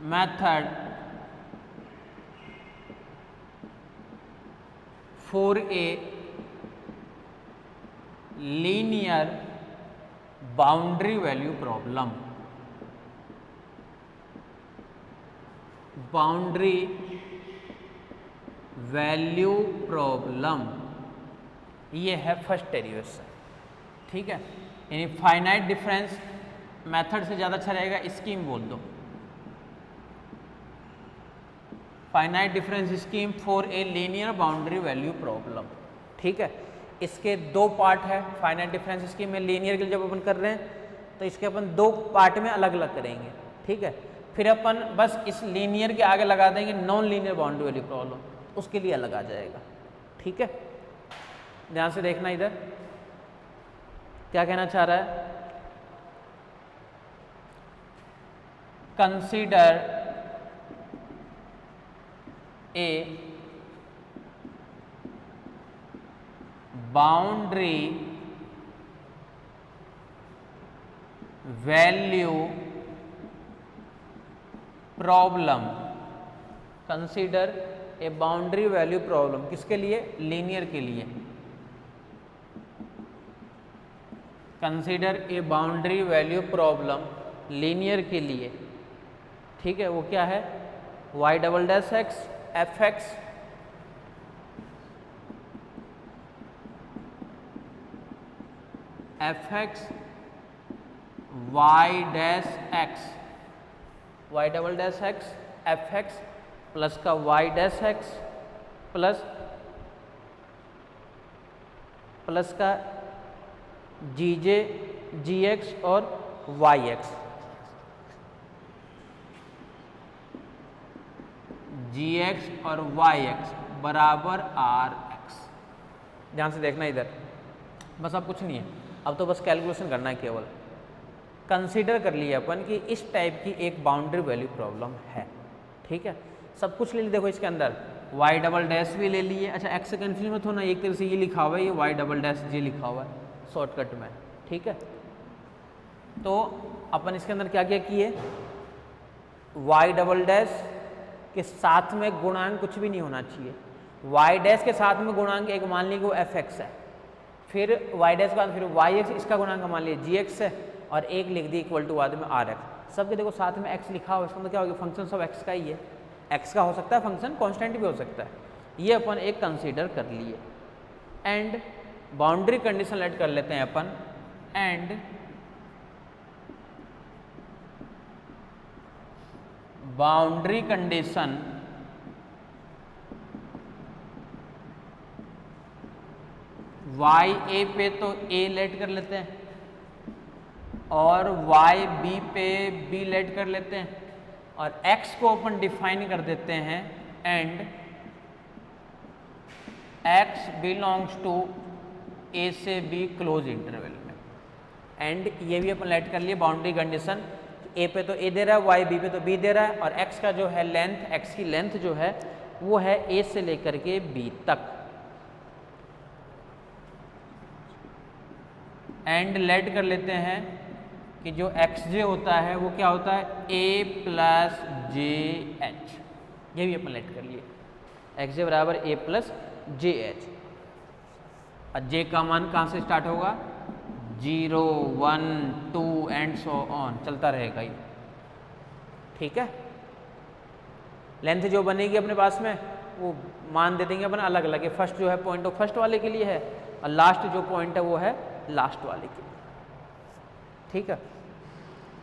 method for a linear boundary value problem. Boundary value problem, ये है first derivation. ठीक है, यानी फाइनाइट डिफरेंस मेथड से ज़्यादा अच्छा रहेगा, स्कीम बोल दो। Finite difference scheme for a linear boundary value problem. ठीक है, इसके दो पार्ट है। फाइनाइट डिफरेंस स्कीम में लीनियर के लिए जब अपन कर रहे हैं तो इसके अपन दो पार्ट में अलग अलग करेंगे। ठीक है, फिर अपन बस इस लीनियर के आगे लगा देंगे non linear boundary value problem, उसके लिए अलग आ जाएगा। ठीक है, ध्यान से देखना इधर क्या कहना चाह रहा है। Consider a boundary value problem. Consider a boundary value problem किसके लिए? लीनियर के लिए। Consider a boundary value problem linear के लिए। ठीक है, वो क्या है? y double dash x f x f x y dash x, y double dash x f x plus का वाई डैश एक्स प्लस का जी जे जी एक्स और वाई एक्स, जी एक्स और वाई एक्स बराबर are x. ध्यान से देखना इधर, बस अब कुछ नहीं है, अब तो बस कैलकुलेशन करना है केवल। कंसीडर कर लिया अपन कि इस टाइप की एक बाउंड्री वैल्यू प्रॉब्लम है। ठीक है, सब कुछ ले ली। देखो इसके अंदर वाई डबल डैश भी ले लिए। अच्छा, एक्स से कन्फ्यूज मत होना, एक तरह से ये लिखा हुआ है, ये वाई डबल डैश जे लिखा हुआ है शॉर्टकट में। ठीक है, तो अपन इसके अंदर क्या क्या किए? वाई डबल डैश के साथ में गुणांक कुछ भी नहीं होना चाहिए। वाई डैश के साथ में गुणांक एक मान लीजिए वो एफ एक्स है, फिर वाई डैश के बाद फिर वाई एक्स, इसका गुणांक मान लीजिए जी एक्स है, और एक लिख दी इक्वल टू बाद में आर एक्स। सबके देखो साथ में एक्स लिखा हुआ है, इसका मतलब क्या होगा? फंक्शन सब एक्स का ही है। एक्स का हो सकता है फंक्शन, कांस्टेंट भी हो सकता है। ये अपन एक कंसीडर कर लिए। एंड बाउंड्री कंडीशन लेट कर लेते हैं अपन। एंड बाउंड्री कंडीशन वाई ए पे तो ए लेट कर लेते हैं और वाई बी पे बी लेट कर लेते हैं, और x को अपन डिफाइन कर देते हैं and x belongs to a से b क्लोज इंटरवल में। एंड ये भी अपन लेट कर लिए बाउंड्री कंडीशन, a पे तो a दे रहा है, y b पे तो b दे रहा है, और x का जो है लेंथ, x की लेंथ जो है वो है a से लेकर के b तक। एंड लेट कर लेते हैं कि जो एक्स जे होता है वो क्या होता है? a plus J H. ये भी अपन लेट कर लिए, एक्स जे बराबर a प्लस जे एच। और जे का मान कहाँ से स्टार्ट होगा? 0 1 2 एंड सो ऑन, चलता रहेगा ये। ठीक है, लेंथ जो बनेगी अपने पास में वो मान दे देंगे अपन अलग अलग है। फर्स्ट जो है पॉइंट वो फर्स्ट वाले के लिए है, और लास्ट जो पॉइंट है वो है लास्ट वाले के लिए। ठीक है,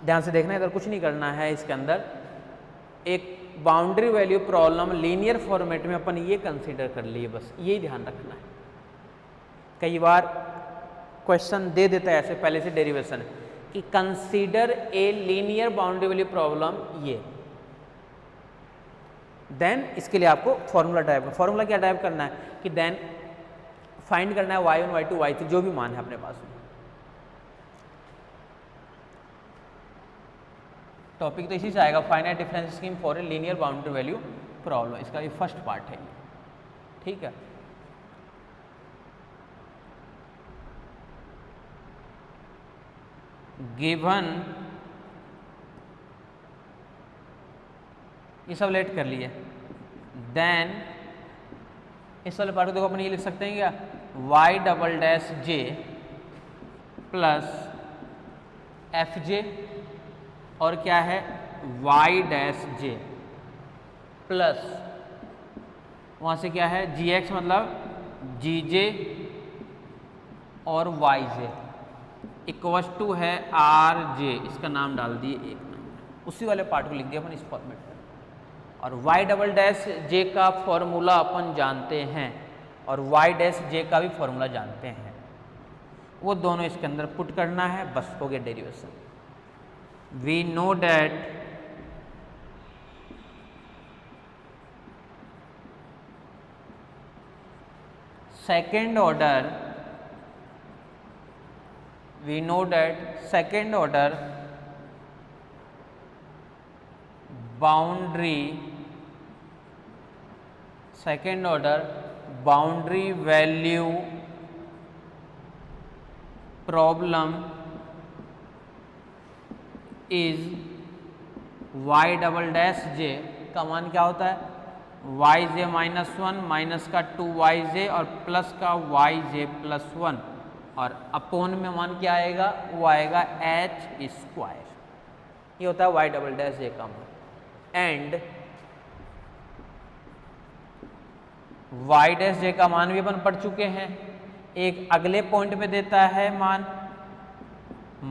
ध्यान से देखना, इधर कुछ नहीं करना है। इसके अंदर एक boundary value problem linear format में अपन ये कंसीडर कर लिए, बस ये ध्यान रखना है। कई बार क्वेश्चन दे देता है ऐसे पहले से डेरिवेशन कि consider a linear boundary value problem, ये देन इसके लिए आपको फॉर्मूला टाइप, फॉर्मूला क्या टाइप करना है कि देन फाइंड करना है y1 y2 y3 जो भी मान है अपने पास में। टॉपिक तो इसी से आएगा, finite difference scheme for a linear boundary value problem, इसका ये फर्स्ट पार्ट है। ठीक है, गिवन ये सब लेट कर लिए। देन इस वाले पार्ट को देखो अपन ये लिख सकते हैं क्या, वाई डबल डैश जे प्लस एफ जे, और क्या है वाई डैश जे प्लस वहाँ से क्या है जी एक्स मतलब जी जे और वाई जे इक्वस टू है आर जे, इसका नाम डाल दिए एक नाम, उसी वाले पार्ट को लिख दिया अपन इस फॉर्मेट में। और वाई डबल डैश जे का फॉर्मूला अपन जानते हैं और वाई डैश जे का भी फॉर्मूला जानते हैं, वो दोनों इसके अंदर पुट करना है, बस हो गया derivation. We know that second order boundary value problem is y double dash j का मान क्या होता है y j minus one minus का 2yj और प्लस का yj प्लस वन, और अपोन में मान क्या आएगा वो आएगा h स्क्वायर, ये होता है वाई डबल डैश जे का मान। एंड वाई डैश जे का मान भी अपन पढ़ चुके हैं, एक अगले पॉइंट पे देता है मान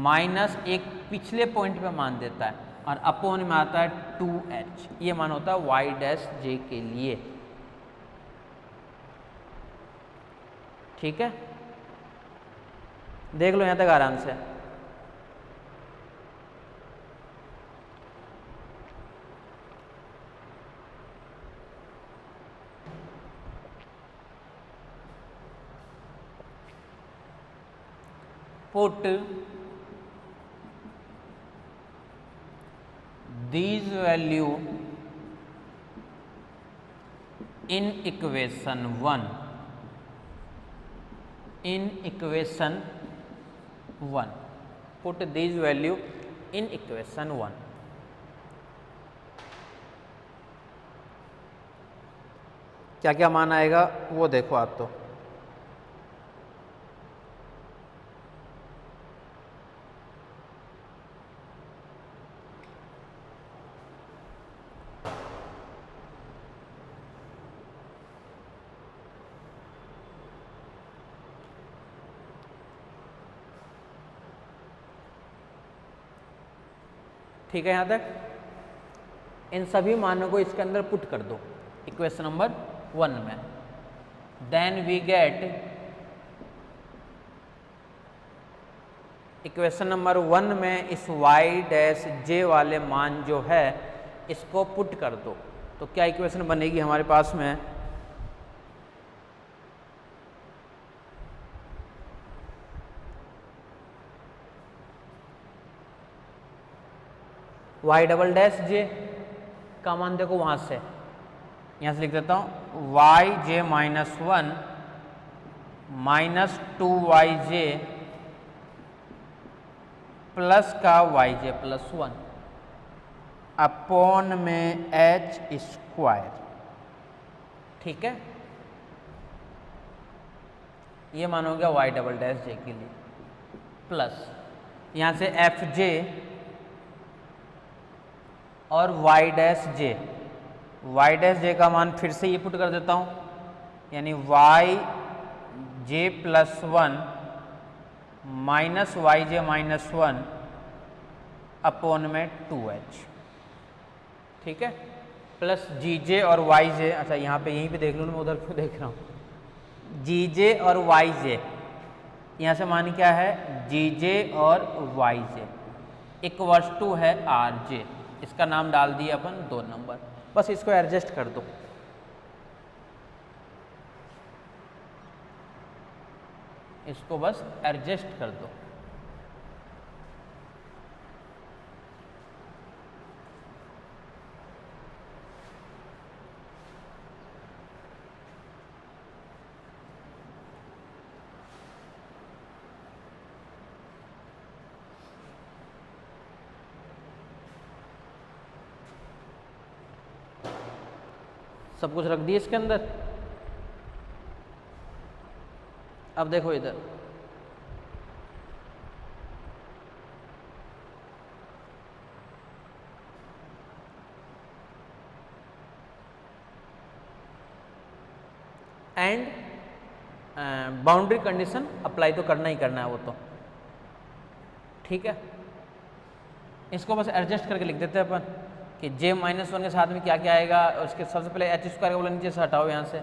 माइनस एक पिछले पॉइंट पे मान देता है, और अपोन में आता है 2h, ये मान होता है वाई डैश जे के लिए। ठीक है, देख लो यहां तक आराम से। Put these value in equation 1, put these value in equation 1। क्या क्या मान आएगा वो देखो आप तो, ठीक है यहाँ तक। इन सभी मानों को इसके अंदर पुट कर दो इक्वेशन नंबर 1 में। Then we get equation number 1 में इस y डैश जे वाले मान जो है इसको पुट कर दो, तो क्या इक्वेशन बनेगी हमारे पास में, y डबल डैश जे का मान देखो वहां से, यहां से लिख देता हूं y j minus one minus 2yj plus का yj प्लस वन अपॉन में h स्क्वायर। ठीक है, ये मान हो गया y डबल डैश जे के लिए, प्लस यहां से एफ जे और y डैश जे का मान फिर से ये पुट कर देता हूं, यानी y जे plus one minus Y j minus one upon में 2h। ठीक है, प्लस जी जे और वाई जे, अच्छा यहाँ पे यहीं पे देख लूँ, मैं उधर क्यों देख रहा हूँ, जी जे और वाई जे, यहाँ से मान क्या है जी जे और वाई जे इक्वल्स टू है आर जे, इसका नाम डाल दिया अपन 2 नंबर। बस इसको एडजस्ट कर दो, इसको बस एडजस्ट कर दो। सब कुछ रख दिए इसके अंदर। अब देखो इधर, एंड बाउंड्री कंडीशन अप्लाई तो करना ही करना है वो तो, ठीक है। इसको बस एडजस्ट करके लिख देते हैं अपन कि j-1 के साथ में क्या क्या आएगा। उसके सबसे पहले h स्क्वायर को बोला नीचे से हटाओ यहाँ से,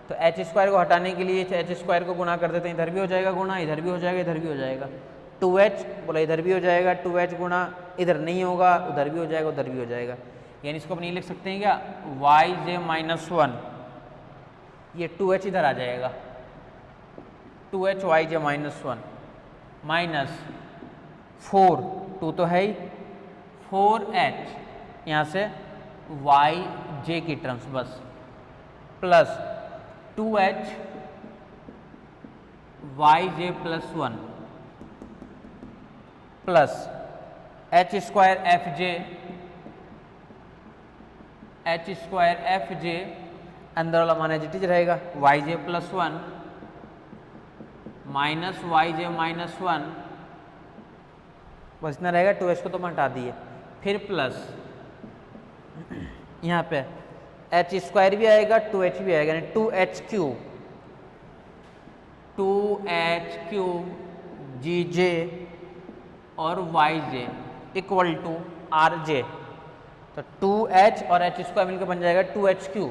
तो h स्क्वायर को हटाने के लिए h स्क्वायर को गुना कर देते हैं, इधर भी हो जाएगा गुना, इधर भी हो जाएगा, इधर भी हो जाएगा। 2h बोला इधर भी हो जाएगा, 2h गुना इधर नहीं होगा, उधर भी हो जाएगा, उधर भी हो जाएगा। यानी इसको अपन ये लिख सकते हैं क्या, yj-1, ये 2h इधर आ जाएगा, 2h yj-1 माइनस 4, 2 तो है ही, 4h यहाँ से yj की टर्म्स बस, plus 2h yj+1 plus h square fj अंदर वाला मान एज इट इज रहेगा, yj+1 माइनस yj-1 बस इतना रहेगा। 2h को तो मैं हटा दिए, फिर प्लस यहाँ पे h स्क्वायर भी आएगा, 2h भी आएगा, यानी 2h³ gj और yj इक्वल टू rj। तो 2h और h स्क्वायर मिलकर बन जाएगा 2h³,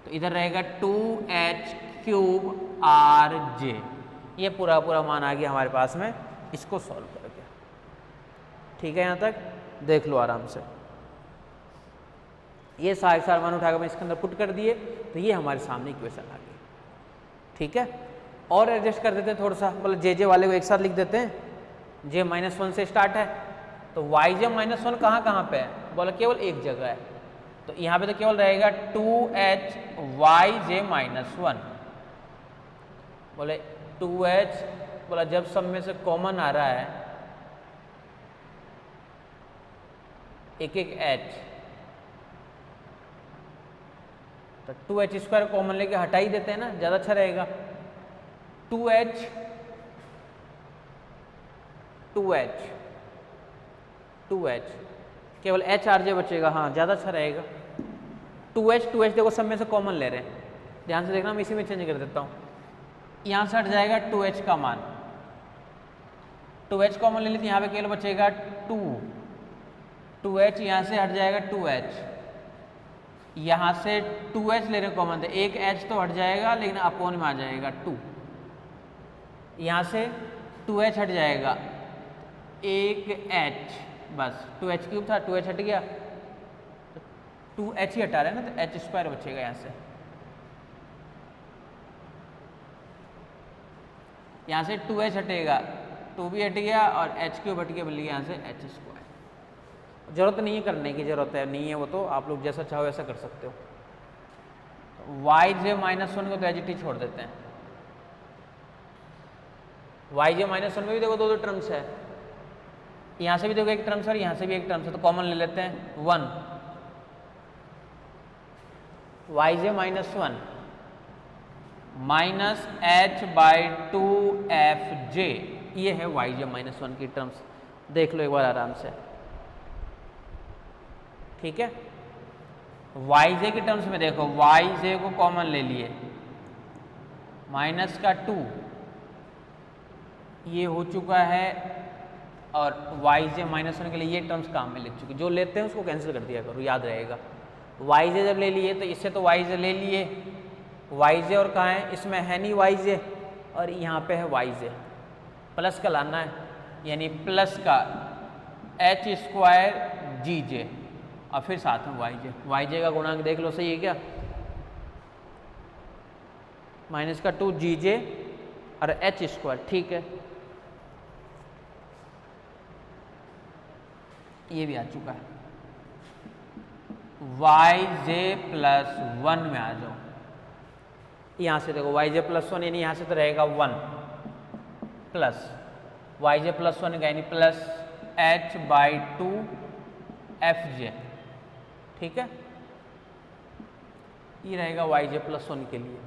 तो इधर रहेगा 2h³ rj। ये पूरा पूरा मान आ गया हमारे पास में, इसको सॉल्व करके, ठीक है। यहाँ तक देख लो आराम से, ये सारे मान उठाकर मैं इसके अंदर पुट कर दिए, तो ये हमारे सामने इक्वेशन आ गई, ठीक है। और एडजस्ट कर देते हैं थोड़ा सा, मतलब जे वाले को एक साथ लिख देते हैं। j-1 से स्टार्ट है, तो yj-1 कहाँ कहाँ पे है, बोला केवल एक जगह है, तो यहाँ पे तो केवल रहेगा 2h yj-1, बोले 2h, बोला जब सब में से कॉमन आ रहा है एक एक h, तो 2h स्क्वायर कॉमन लेके हटा ही देते हैं ना, ज़्यादा अच्छा रहेगा। 2h केवल h rj बचेगा, हाँ ज़्यादा अच्छा रहेगा। 2h देखो सब में से कॉमन ले रहे हैं, ध्यान से देखना, मैं इसी में चेंज कर देता हूँ। यहाँ से हट जाएगा 2h का मान, 2h कॉमन ले लेते, यहाँ पे केवल बचेगा 2h, यहाँ से हट जाएगा 2h, यहाँ से 2h ले रहे कॉमन थे, एक h तो हट जाएगा लेकिन अपोन में आ जाएगा 2, यहाँ से 2h हट जाएगा, एक h बस, 2h³ था, 2h हट गया, तो 2h ही हटा रहे हैं ना, तो h स्क्वायर बचेगा यहाँ से। यहाँ से 2h हटेगा, 2 भी हट गया और h³ हट गया, मिल गया यहाँ से h स्क्वायर। जरूरत नहीं है करने की, जरूरत है नहीं है वो तो आप लोग जैसा चाहो वैसा कर सकते हो। yj-1 को तो एज इट इज छोड़ देते हैं। yj-1 में भी देखो दो टर्म्स है, यहाँ से भी देखो एक टर्म्स है और यहाँ से भी एक टर्म्स है, तो कॉमन ले लेते हैं 1, yj-1 माइनस h/2fj, ये है yj-1 की टर्म्स, देख लो एक बार आराम से, ठीक है। yj की टर्म्स में देखो, yj को कॉमन ले लिए, माइनस का 2 ये हो चुका है, और yj-1 के लिए ये टर्म्स काम में ले चुके, जो लेते हैं उसको कैंसिल कर दिया करो, याद रहेगा। yj जब ले लिए तो इससे तो yj ले लिए, yj और कहाँ है, इसमें है नहीं yj, और यहाँ पे है yj, प्लस का लाना है, यानी प्लस का h² gj और फिर साथ में yj का गुणांक देख लो सही है क्या, माइनस का 2 gj और h², ठीक है। ये भी आ चुका है। yj+1 में आ जाओ, यहाँ से देखो yj+1 यानी यहाँ से तो रहेगा 1 प्लस yj+1 का यानी प्लस h/2fj, ठीक है। ये रहेगा yj प्लस 1 के लिए।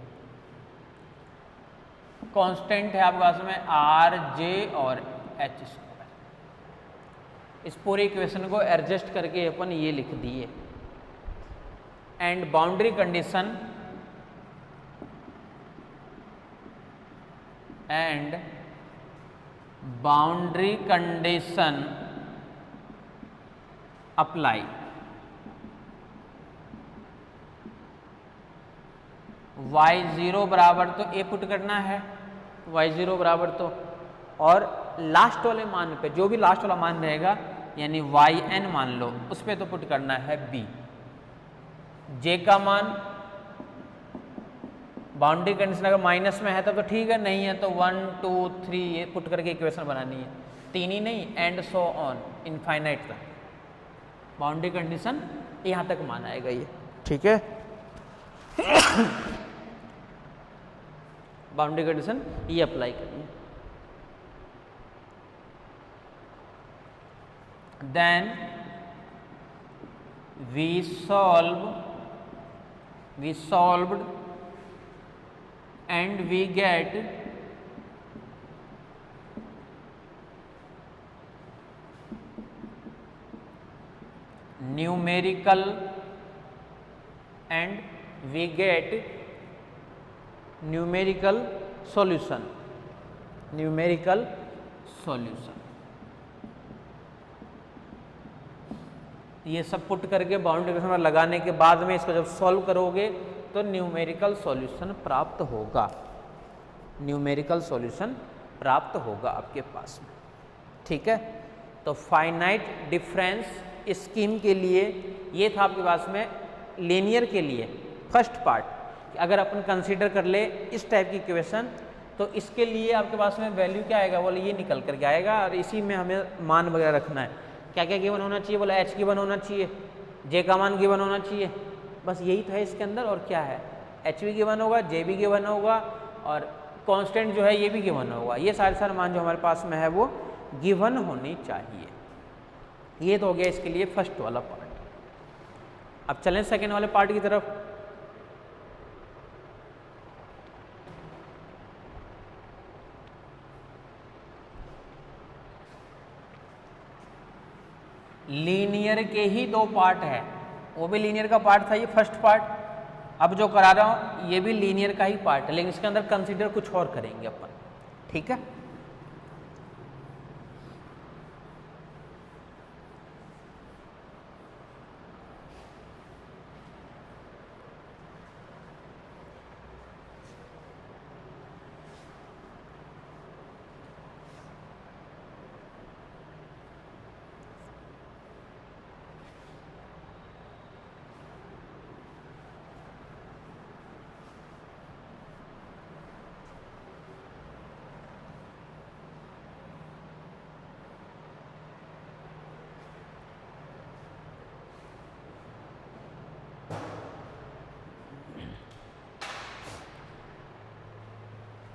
कांस्टेंट है आपके पास में आर जे और एच स्क्वायर। इस पूरे इक्वेशन को एडजस्ट करके अपन ये लिख दिए। And boundary condition apply. y0 बराबर तो ए पुट करना है, y0 बराबर तो, और लास्ट वाले मान पे जो भी लास्ट वाला मान रहेगा यानी yn मान लो, उस पर तो पुट करना है b। j का मान बाउंड्री कंडीशन अगर माइनस में है तब तो ठीक है, नहीं है तो 1 2 3 ये पुट करके इक्वेशन बनानी है, 3 ही नहीं एंड सो ऑन इनफाइनाइट तक। बाउंड्री कंडीशन यहाँ तक मान आएगा ये, ठीक है। बाउंड्री कंडीशन ये अप्लाई करिए। Then we solved and we get numerical solution। ये सब पुट करके बाउंड्री कंडीशन में लगाने के बाद में इसको जब सॉल्व करोगे तो न्यूमेरिकल सॉल्यूशन प्राप्त होगा, आपके पास में, ठीक है। तो फाइनाइट डिफरेंस स्कीम के लिए ये था आपके पास में लीनियर के लिए फर्स्ट पार्ट। अगर अपन कंसीडर कर ले इस टाइप की इक्वेशन तो इसके लिए आपके पास में वैल्यू क्या आएगा, बोले ये निकल करके आएगा और इसी में हमें मान वगैरह रखना है। क्या क्या गिवन होना चाहिए, बोले एच गिवन होना चाहिए, जे का मान गिवन होना चाहिए, बस यही था इसके अंदर। और क्या है, एच भी गिवन होगा, जे भी गिवन होगा और कांस्टेंट जो है ये भी गिवन होगा। ये सारे मान जो हमारे पास में है वो गिवन होनी चाहिए। ये तो हो गया इसके लिए फर्स्ट वाला पार्ट। अब चलें सेकेंड वाले पार्ट की तरफ। लीनियर के ही दो पार्ट है, वो भी लीनियर का पार्ट था ये फर्स्ट पार्ट। अब जो करा रहा हूँ ये भी लीनियर का ही पार्ट है, लेकिन इसके अंदर कंसीडर कुछ और करेंगे अपन, ठीक है।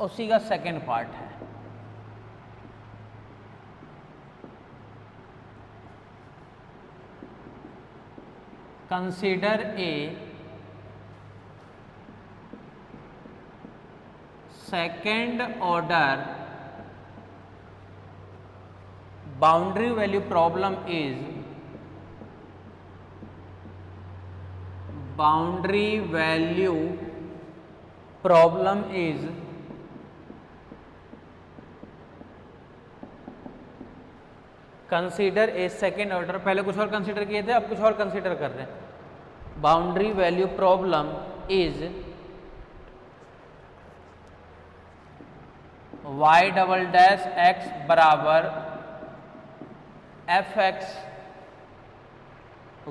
उसी का सेकेंड पार्ट है। Consider A second order boundary value problem is consider a second order, पहले कुछ और कंसीडर किए थे अब कुछ और कंसीडर कर रहे हैं। Boundary value problem is y double dash x बराबर f x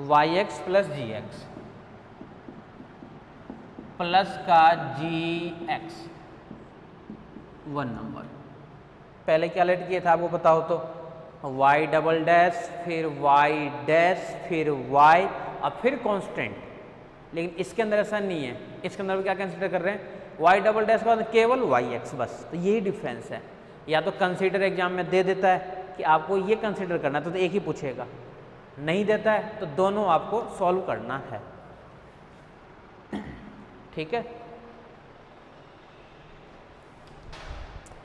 y x plus g x plus का जी एक्स 1 नंबर। पहले क्या लेट किया था आपको बताओ तो, y डबल डैश फिर y डैश फिर y और फिर कांस्टेंट। लेकिन इसके अंदर ऐसा नहीं है, इसके अंदर क्या कंसीडर कर रहे हैं y डबल डैश के बाद केवल yx बस। तो यही डिफरेंस है। या तो कंसीडर एग्जाम में दे देता है कि आपको ये कंसीडर करना है तो एक ही पूछेगा, नहीं देता है तो दोनों आपको सॉल्व करना है। ठीक है,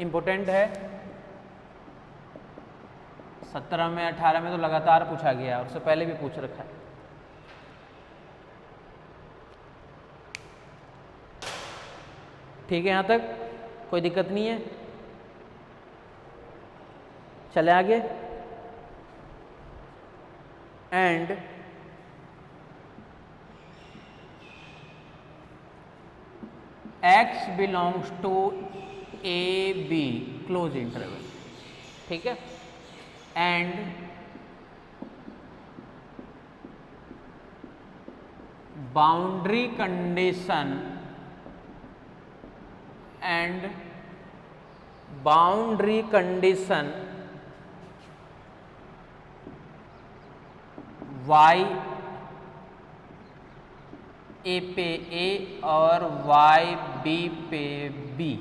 इम्पोर्टेंट है। 17 में 18 में तो लगातार पूछा गया और उससे पहले भी पूछ रखा है। ठीक है, यहाँ तक कोई दिक्कत नहीं है। चले आगे। And x belongs to a b close interval, ठीक है, and boundary condition y a पे ए और y बी पे बी,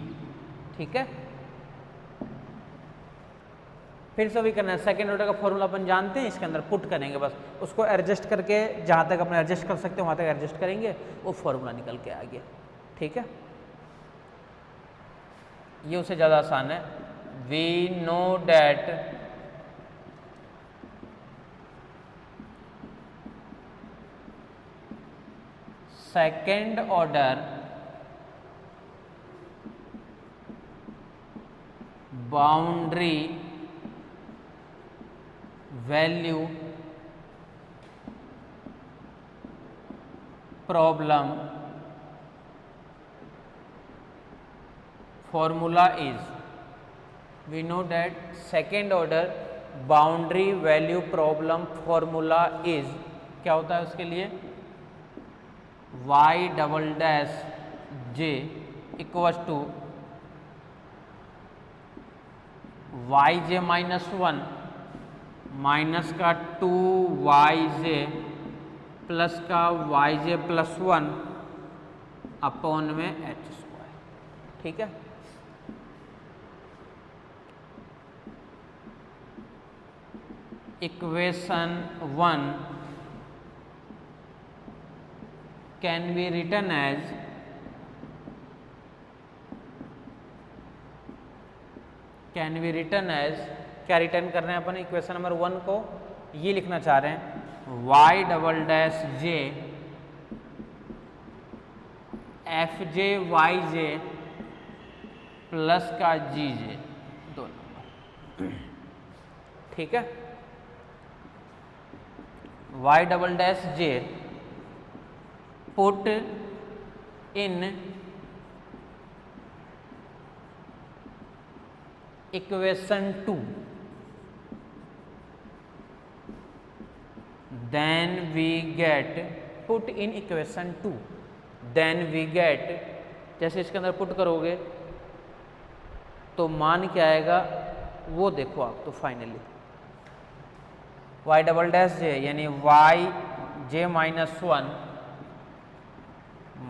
ठीक है। फिर से भी करना है, सेकेंड ऑर्डर का फॉर्मूला अपन जानते हैं, इसके अंदर पुट करेंगे, बस उसको एडजस्ट करके जहाँ तक अपने एडजस्ट कर सकते हैं वहाँ तक एडजस्ट करेंगे, वो फॉर्मूला निकल के आ गया, ठीक है। ये उससे ज़्यादा आसान है। We know that second order boundary value problem formula is, we know that second order boundary value problem formula is, क्या होता है उसके लिए, y double dash j equal to y j minus 1 minus का 2yj प्लस का yj plus 1 upon में h square, ठीक है। Equation 1 can be written as क्या रिटर्न कर रहे हैं अपन इक्वेशन नंबर 1 को, ये लिखना चाह रहे हैं y double dash j F J Y जे प्लस का जी जे, दो नंबर, ठीक है। y double dash J put in equation 2 then we get, put in equation 2 then we get, जैसे इसके अंदर पुट करोगे तो मान क्या आएगा वो देखो आप, तो फाइनली y डबल डैश जे यानी y j माइनस 1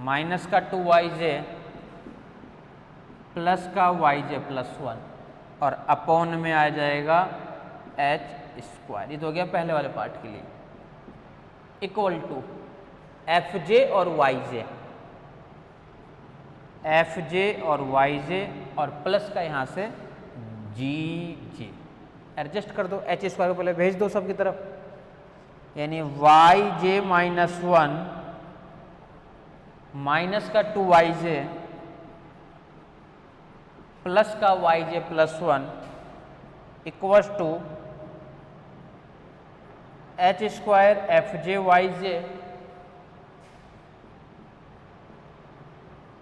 माइनस का 2yj प्लस का yj प्लस 1 और अपॉन में आ जाएगा h स्क्वायर, ये तो हो गया पहले वाले पार्ट के लिए, इक्वल टू fj और yj, fj और yj और प्लस का यहाँ से gj, एडजस्ट कर दो, h स्क्वायर को पहले भेज दो सबकी तरफ, यानी yj माइनस 1 माइनस का 2yj प्लस का yj plus 1 equals to h square fj yj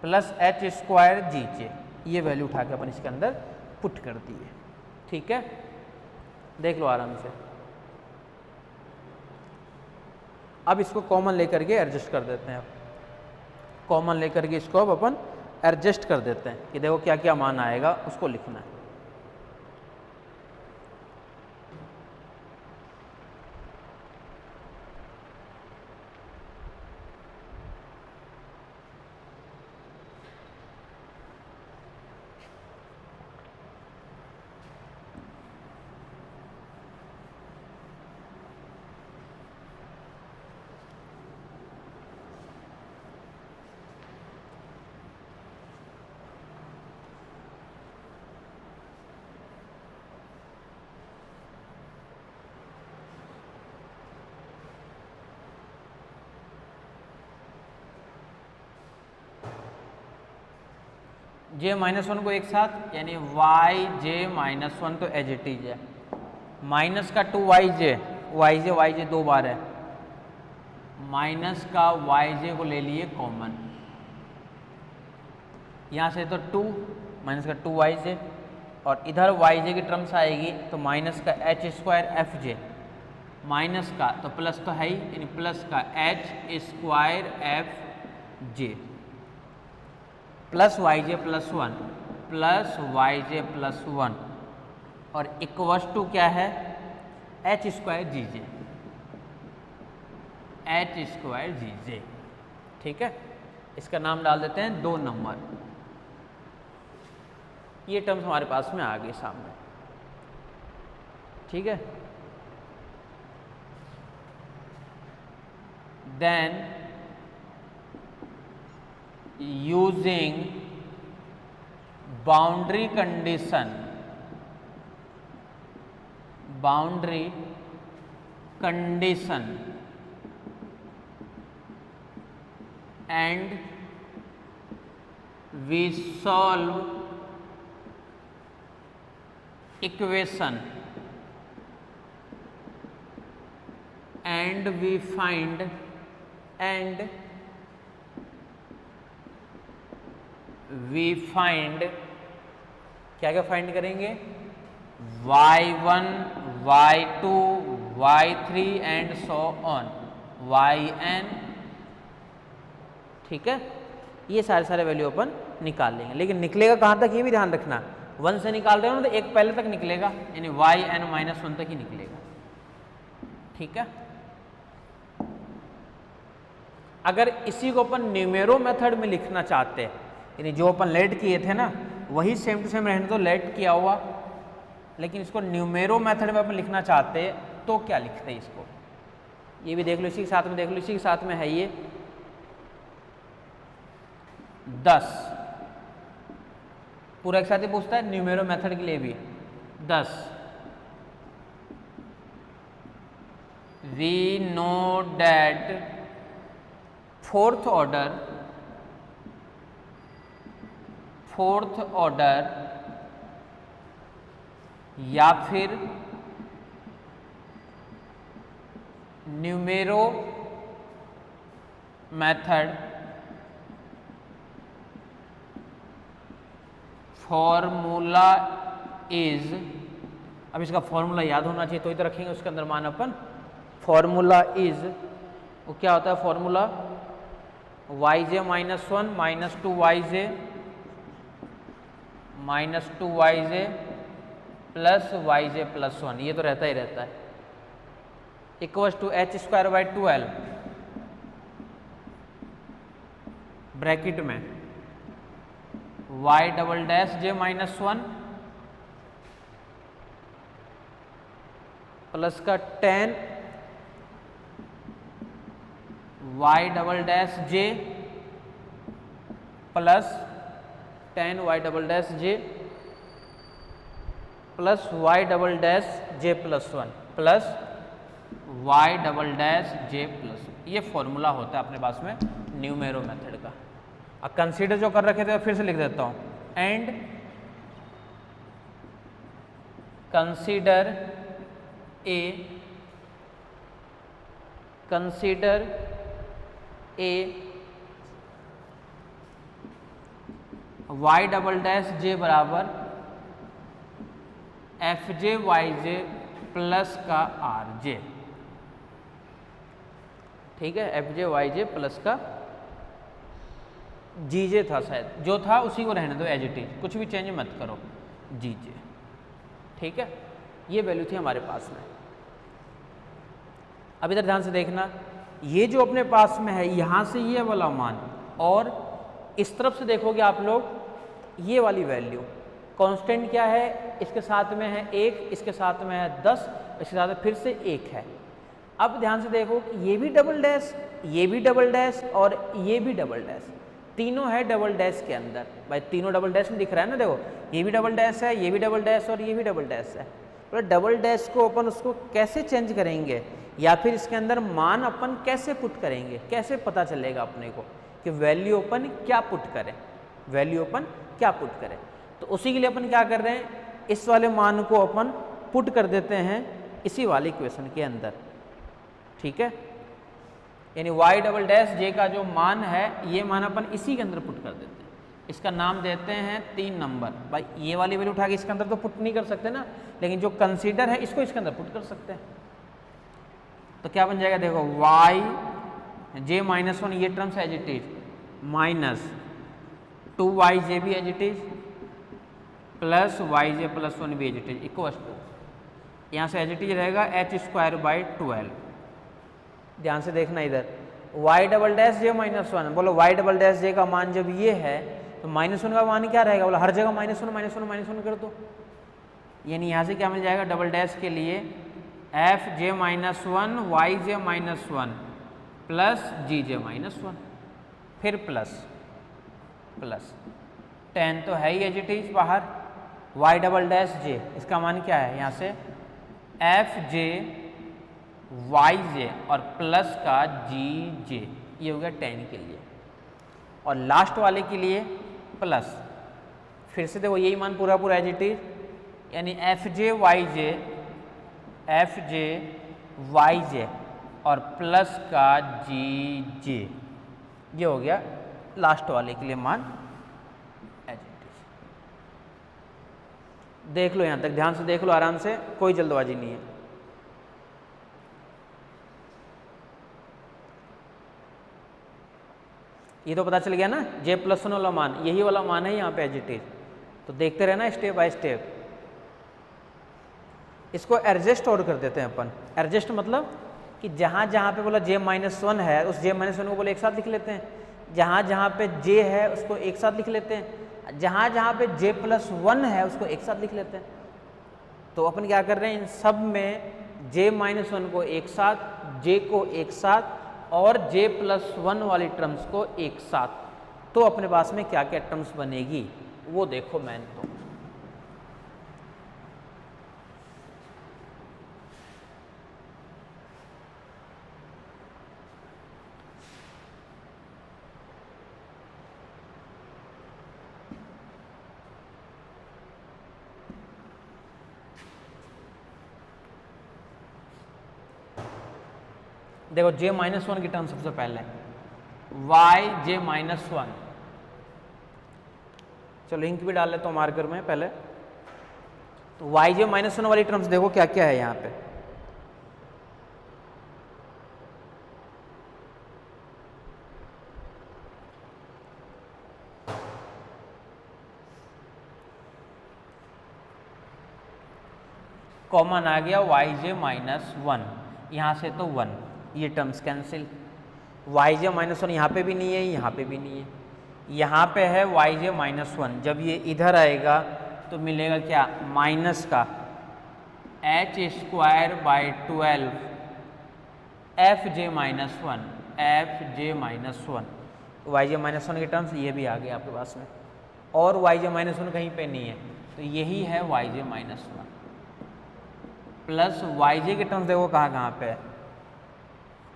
plus h square gj, ये वैल्यू उठा के अपन इसके अंदर पुट कर दी है, ठीक है। देख लो आराम से, अब इसको कॉमन लेकर के एडजस्ट कर देते हैं, कॉमन लेकर के इसको अब अपन एडजस्ट कर देते हैं कि देखो क्या क्या मान आएगा उसको लिखना है। जे माइनस वन को एक साथ, यानी वाई जे माइनस वन तो एज इट इज है, माइनस का 2yj दो बार है, माइनस का yj को ले लिए कॉमन, यहाँ से तो 2 माइनस का 2yj, और इधर yj की टर्म्स आएगी तो माइनस का h स्क्वायर fj, माइनस का तो प्लस तो है ही, यानी प्लस का h square fj plus yj plus 1 plus yj plus 1 और इक्वस टू क्या है, h स्क्वायर जीजे, h स्क्वायर जीजे। ठीक है, इसका नाम डाल देते हैं 2 नंबर। ये टर्म्स हमारे पास में आ गए सामने। ठीक है, then using boundary condition and we solve equation and we find क्या क्या फाइंड करेंगे, y1 y2 y3 and so on yn। ठीक है, ये सारे वैल्यू अपन निकाल लेंगे, लेकिन निकलेगा कहाँ तक ये भी ध्यान रखना, 1 से निकाल रहे हो ना तो एक पहले तक निकलेगा, यानी yn माइनस 1 तक ही निकलेगा। ठीक है, अगर इसी को अपन न्यूमेरो मेथड में लिखना चाहते हैं, यानी जो अपन लेट किए थे ना वही सेम टू सेम रहने तो लेट किया हुआ, लेकिन इसको न्यूमेरो मेथड में अपन लिखना चाहते हैं तो क्या लिखते हैं इसको, ये भी देख लो, इसी के साथ में देख लो, इसी के साथ में है ये 10, पूरा एक साथ ही पूछता है न्यूमेरो मेथड के लिए भी 10। We know that fourth order या फिर न्यूमेरो मेथड फॉर्मूला इज, अब इसका फॉर्मूला याद होना चाहिए तो ही तो रखेंगे उसके अंदर मान अपन, फॉर्मूला इज, वो क्या होता है formula, yj minus 1 minus 2yj minus 2yj plus yj plus 1, ये तो रहता ही रहता है, equals to h square by 12 bracket में y double dash j minus 1 plus का 10 y double dash j plus 10 y double dash j plus y double dash j plus 1 plus y double dash j plus 1। ये formula होता है अपने पास में numero method का। अब consider जो कर रखे थे फिर से लिख देता हूँ, and consider a y double dash j बराबर fj yj प्लस का rj। ठीक है, fj yj प्लस का gj था, शायद जो था उसी को रहने दो एज इट इज, कुछ भी चेंज मत करो, gj। ठीक है, ये वैल्यू थी हमारे पास में। अब इधर ध्यान से देखना, ये जो अपने पास में है यहाँ से ये वाला मान, और इस तरफ से देखोगे आप लोग ये वाली वैल्यू, कांस्टेंट क्या है, इसके साथ में है 1, इसके साथ में है 10, इसके साथ में फिर से 1 है। अब ध्यान से देखो कि ये भी डबल डैश, ये भी डबल डैश और ये भी डबल डैश, तीनों है डबल डैश के अंदर। भाई तीनों डबल डैश में दिख रहा है ना, देखो ये भी डबल डैश है, ये भी डबल डैश और ये भी डबल डैश है। तो डबल डैश को अपन उसको कैसे चेंज करेंगे, या फिर इसके अंदर मान अपन कैसे पुट करेंगे, कैसे पता चलेगा अपने को कि वैल्यू अपन क्या पुट करें। वैल्यू अपन क्या पुट करें। तो उसी के लिए अपन क्या कर रहे हैं, इस वाले मान को अपन पुट कर देते हैं इसी वाले इक्वेशन के अंदर, ठीक है। यानी y डबल डैश जे का जो मान है ये मान अपन इसी के अंदर पुट कर देते हैं। इसका नाम देते हैं 3 नंबर। भाई ये वाली वैल्यू उठा के इसके अंदर तो पुट नहीं कर सकते ना, लेकिन जो कंसीडर है इसको इसके अंदर पुट कर सकते हैं। तो क्या बन जाएगा, देखो y जे माइनस 1 ये terms as it is, minus 2yj भी as it is, plus yj plus 1 भी as it is, equal to यहाँ से एज इट इज रहेगा h²/12। ध्यान से देखना इधर, y डबल डैश जे माइनस 1, बोलो y डबल डैश जे का मान जब ये है तो -1 का मान क्या रहेगा, बोलो हर जगह -1 कर दो। यानी यहाँ से क्या मिल जाएगा, डबल डैश के लिए fj -1 yj -1 प्लस gj -1, फिर प्लस tan तो है ही एज इट इज बाहर, y डबल डैश जे इसका मान क्या है, यहाँ से fj yj और प्लस का gj, ये हो गया tan के लिए। और लास्ट वाले के लिए प्लस, फिर से देखो यही मान पूरा एज इट इज, यानी fj yj और प्लस का gj, ये हो गया लास्ट वाले के लिए मान एज इट इज। देख लो यहाँ तक, ध्यान से देख लो, आराम से, कोई जल्दबाजी नहीं है। ये तो पता चल गया ना, j +1 वाला मान, यही वाला मान है यहाँ पे एज इट इज। तो देखते रहना स्टेप बाय स्टेप। इसको एडजस्ट और कर देते हैं अपन। एडजस्ट मतलब कि जहाँ जहाँ पे बोला j -1 है उस j -1 को बोले एक साथ लिख लेते हैं, जहाँ जहाँ पे j है उसको एक साथ लिख लेते हैं, जहाँ जहाँ पे j +1 है उसको एक साथ लिख लेते हैं। तो अपन क्या कर रहे हैं, इन सब में j -1 को एक साथ, j को एक साथ और j +1 वाली टर्म्स को एक साथ। तो अपने पास में क्या क्या टर्म्स बनेगी वो देखो। मैन तो देखो j -1 की टर्म सबसे पहले yj -1, चलो इंक भी डाल लेता हूँ मार्कर में पहले। तो yj -1 वाली टर्म्स देखो क्या क्या है यहाँ पे। कॉमन आ गया yj -1, यहाँ से तो 1, ये टर्म्स कैंसिल। yj -1 यहाँ पे भी नहीं है, यहाँ पे भी नहीं है, यहाँ पे है yj -1। जब ये इधर आएगा तो मिलेगा क्या, माइनस का h² by 12 fj -1, fj -1। yj -1 के टर्म्स ये भी आ गए आपके पास में, और yj -1 कहीं पे नहीं है, तो यही है yj -1 प्लस yj के टर्म्स देखो कहाँ कहाँ पे है,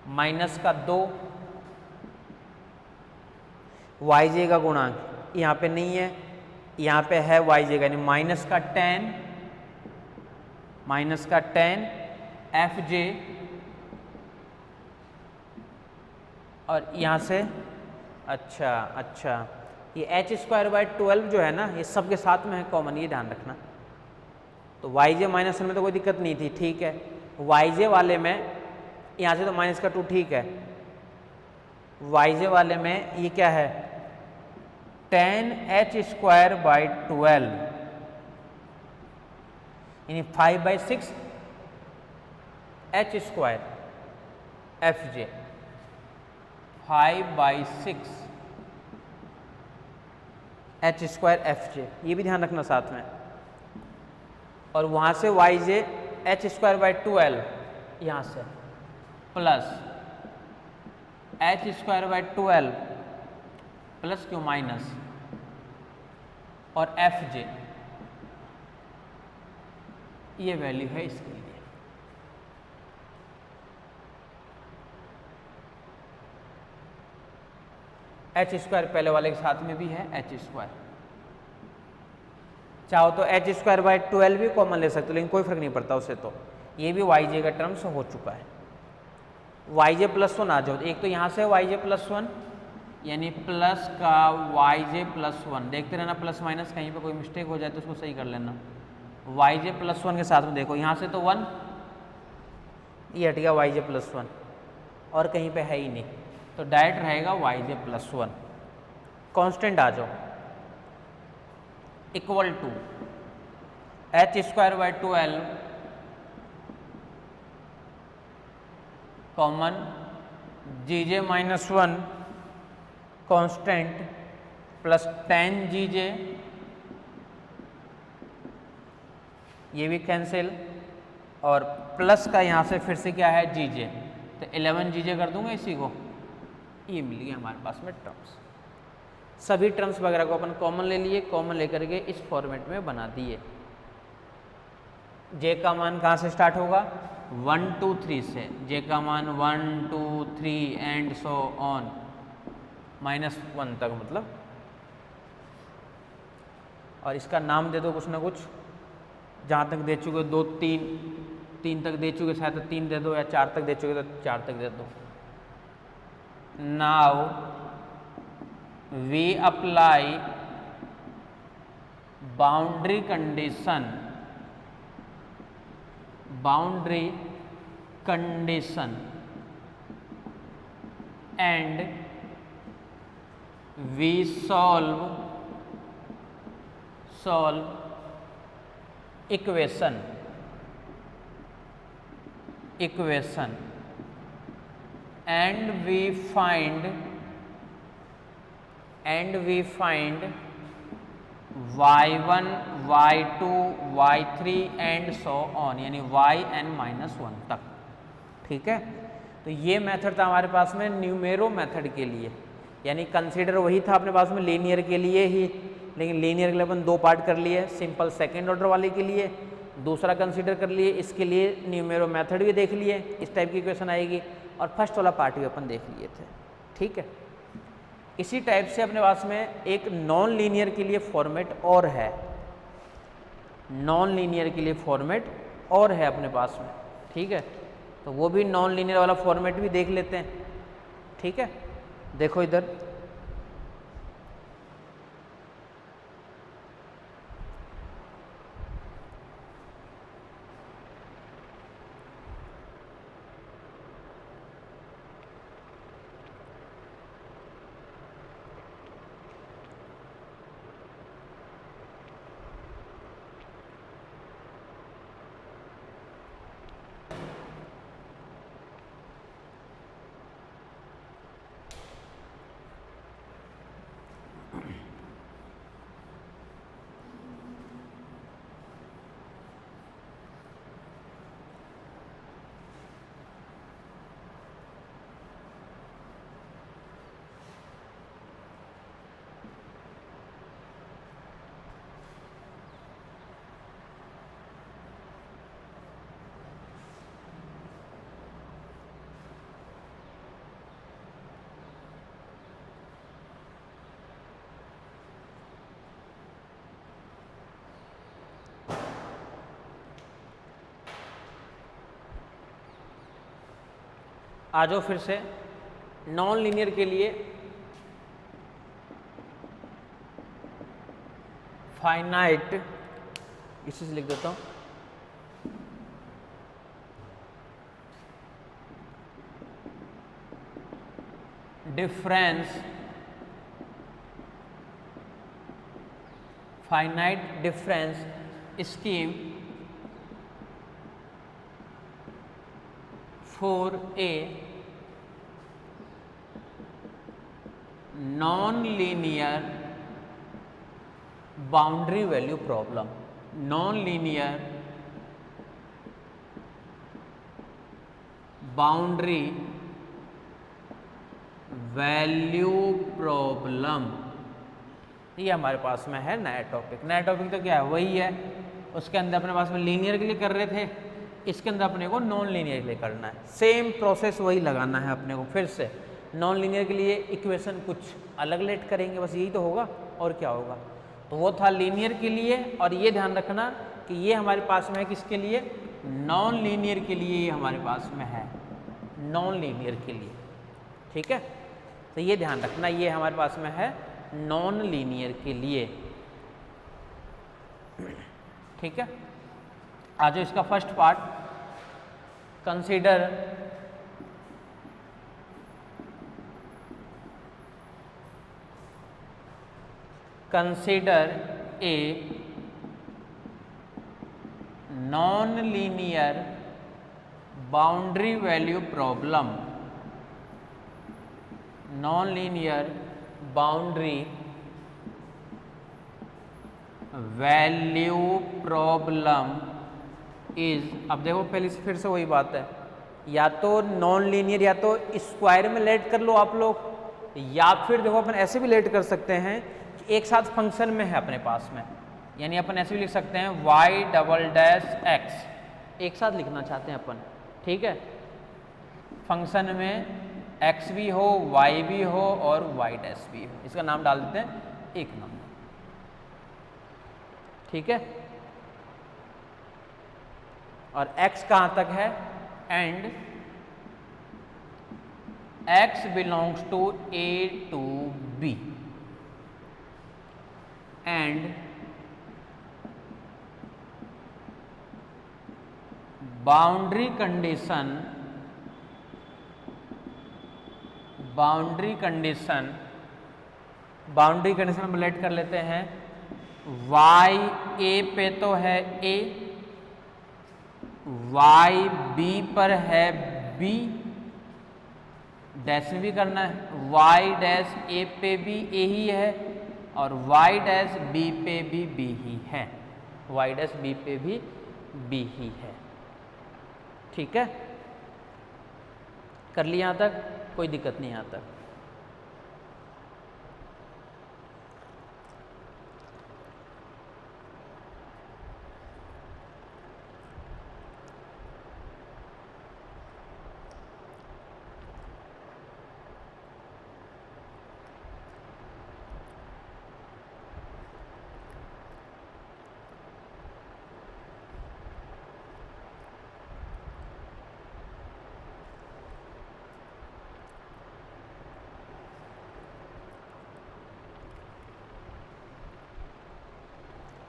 माइनस का 2, yj का गुणांक यहाँ पे नहीं है, यहाँ पे है yj का, यानी माइनस का 10 fj, और यहाँ से अच्छा ये h² बाई 12 जो है ना, ये सबके साथ में है कॉमन, ये ध्यान रखना। तो yj -1 में तो कोई दिक्कत नहीं थी, ठीक है। yj वाले में यहाँ से तो -2 ठीक है, yj वाले में ये क्या है, 10 h² बाई 12, यानी 5/6 h² fj, 5/6 h² fj, ये भी ध्यान रखना साथ में। और वहाँ से yj h² बाई 12 यहाँ से प्लस h² बाई 12 प्लस क्यों माइनस, और fj, ये वैल्यू है इसके लिए। एच स्क्वायर पहले वाले के साथ में भी है एच स्क्वायर, चाहो तो एच स्क्वायर बाई 12 भी कॉमन ले सकते हो, लेकिन कोई फर्क नहीं पड़ता उससे। तो ये भी वाई जे का टर्म्स हो चुका है। वाई जे प्लस 1 आ जाओ, एक तो यहाँ से वाई जे प्लस 1 यानी प्लस का वाई जे प्लस 1, देखते रहना प्लस माइनस, कहीं पे कोई मिस्टेक हो जाए तो उसको सही कर लेना। वाई जे प्लस 1 के साथ में देखो यहाँ से तो 1, ये हट गया वाई जे प्लस 1 और कहीं पे है ही नहीं, तो डायरेक्ट रहेगा वाई जे प्लस 1। कॉन्स्टेंट आ जाओ, equal to h square by 12 common g j minus 1 constant plus 10 g j, ये भी कैंसिल, और प्लस का यहाँ से फिर से क्या है जी जे, तो 11 जी जे कर दूंगा इसी को, ये मिल गया हमारे पास में टर्म्स। सभी टर्म्स वगैरह को अपन कॉमन ले लिए, कॉमन लेकर के इस फॉर्मेट में बना दिए। जे का मान कहाँ से स्टार्ट होगा 1 2 3 से, जे का मान 1 2 3 एंड सो ऑन -1 तक मतलब, और इसका नाम दे दो कुछ ना कुछ, जहाँ तक दे चुके 2 3 तक दे चुके शायद तो 3 दे दो, या 4 तक दे चुके तो 4 तक दे दो। Now we apply boundary condition and we solve equation and we find y1 y2 y3 and so on, यानी yn-1 तक। ठीक है, तो ये मेथड था हमारे पास में न्यूमेरो मेथड के लिए, यानी कंसीडर वही था अपने पास में लीनियर के लिए ही, लेकिन लीनियर के लिए अपन 2 पार्ट कर लिए, सिंपल सेकेंड ऑर्डर वाले के लिए दूसरा कंसीडर कर लिए, इसके लिए न्यूमेरो मेथड भी देख लिए, इस टाइप की इक्वेशन आएगी, और फर्स्ट वाला पार्ट भी अपन देख लिए थे। ठीक है, इसी टाइप से अपने पास में एक नॉन लीनियर के लिए फॉर्मेट और है, नॉन लीनियर के लिए फॉर्मेट और है अपने पास में। ठीक है, तो वो भी नॉन लीनियर वाला फॉर्मेट भी देख लेते हैं। ठीक है, देखो इधर आ जाओ फिर से नॉन लीनियर के लिए फाइनाइट, इसी से लिख देता हूं, difference, finite difference scheme for a non-linear boundary value problem, non-linear boundary value problem, ये हमारे पास में है नया टॉपिक। नया टॉपिक तो क्या है, वही है, उसके अंदर अपने पास में लीनियर के लिए कर रहे थे, इसके अंदर अपने को नॉन लीनियर के लिए करना है। सेम प्रोसेस वही लगाना है अपने को फिर से, नॉन लीनियर के लिए इक्वेशन कुछ अलग लेट करेंगे, बस यही तो होगा और क्या होगा। तो वो था लीनियर के लिए, और ये ध्यान रखना कि ये हमारे पास में है किसके लिए, नॉन लीनियर के लिए ये हमारे पास में है, नॉन लीनियर के लिए, ठीक है। तो ये ध्यान रखना, ये हमारे पास में है नॉन लीनियर के लिए, ठीक है। आज इसका first part, consider a non linear boundary value problem, non linear boundary value problem is, अब देखो पहले से फिर से वही बात है, या तो नॉन लीनियर या तो स्क्वायर में लेट कर लो आप लोग, या फिर देखो अपन ऐसे भी लेट कर सकते हैं कि एक साथ फंक्शन में है अपने पास में, यानी अपन ऐसे भी लिख सकते हैं y डबल डैश x, एक साथ लिखना चाहते हैं अपन, ठीक है। फंक्शन में x भी हो, y भी हो और y डैश भी हो, इसका नाम डाल देते हैं एक नंबर, ठीक है। और x कहां तक है, and x belongs to a to b, and boundary condition हम लेट कर लेते हैं, y a पे तो है a, y b पर है b, डैश में भी करना है, y डैश a पे भी a ही है और y डैश b पे भी b ही है, y डैश b पे भी b ही है, ठीक है। कर लिया यहाँ तक, कोई दिक्कत नहीं यहाँ तक।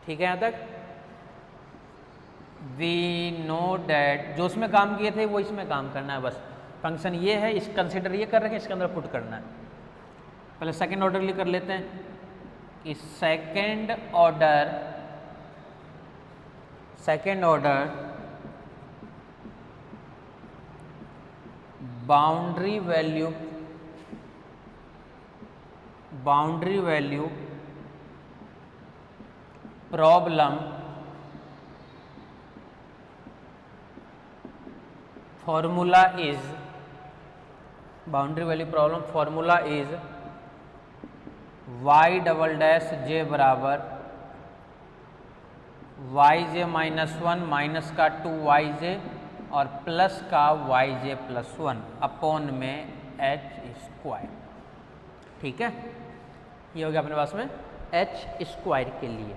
ठीक है यहाँ तक। वी नो डैट, जो उसमें काम किए थे वो इसमें काम करना है, बस फंक्शन ये है, इस कंसिडर ये कर रहे हैं, इसके अंदर पुट करना है। पहले सेकंड ऑर्डर लिए कर लेते हैं कि second order boundary value problem formula is, boundary value problem formula is y double dash j बराबर yj माइनस 1 माइनस का 2yj और प्लस का yj प्लस 1 अपॉन में h स्क्वायर, ठीक है। ये हो गया अपने पास में h स्क्वायर के लिए।